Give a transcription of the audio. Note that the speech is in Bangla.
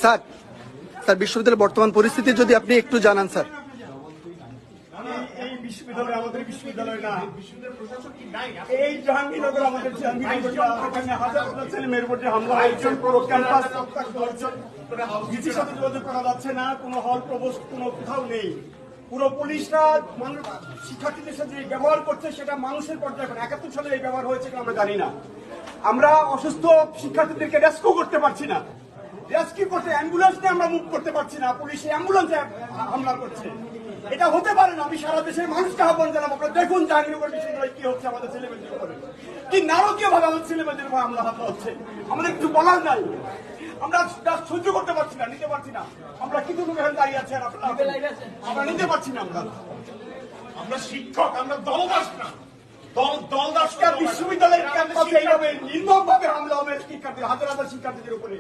স্যার স্যার বিশ্ববিদ্যালয়ের বর্তমান পরিস্থিতি যদি আপনি একটু জানান স্যার। এই বিশ্ববিদ্যালয় আমাদের বিশ্ববিদ্যালয় না, এই জাহাঙ্গীরনগর আমাদের জাহাঙ্গীরনগর না। এখানে হাজার হাজার ছেলে মেয়ের উপর যে হামলা হয়েছে, পুরো ক্যাম্পাস ভিসির সাথে যোগাযোগ করা যাচ্ছে না, কোনো হল প্রবোস্ট কোনো কোথাও নেই। পুরো পুলিশরা মানুষ শিক্ষার্থীদের সাথে যে ব্যবহার করছে সেটা মানুষের পর্যায়ে 71 সালে এই ব্যবহার হয়েছে আমরা জানি না। আমরা অসুস্থ শিক্ষার্থীদেরকে রেস্কিউ করতে পারছি না, রেস্কিউ করতে অ্যাম্বুলেন্স নিয়ে আমরা মুভ করতে পারছি না, পুলিশ অ্যাম্বুলেন্সে হামলা করছে। এটা হতে পারে না। আমি সারা দেশের মানুষকে আহ্বান জানাবো, আপনারা দেখুন জাহাঙ্গীরনগর বিশ্ববিদ্যালয়ে কি হচ্ছে, আমাদের ছেলেমেয়েদের উপরে কি নারকীয় ভাবে আমাদের ছেলেমেয়েদের উপর হামলা হচ্ছে। আমাদের কিছু বলার নাই, আমরা সহ্য করতে পারছি না, নিতে পারছি না। আমরা কিছু লোক এখানে দাঁড়িয়ে আছি, আমরা নিতে পারছি না। আমরা শিক্ষক, আমরা দলদাস না, দলদাস বিশ্ববিদ্যালয়ের ক্যাম্পাসে এইভাবে নির্মম ভাবে হামলা হবে শিক্ষার্থী, হাজার হাজার শিক্ষার্থীদের উপরে।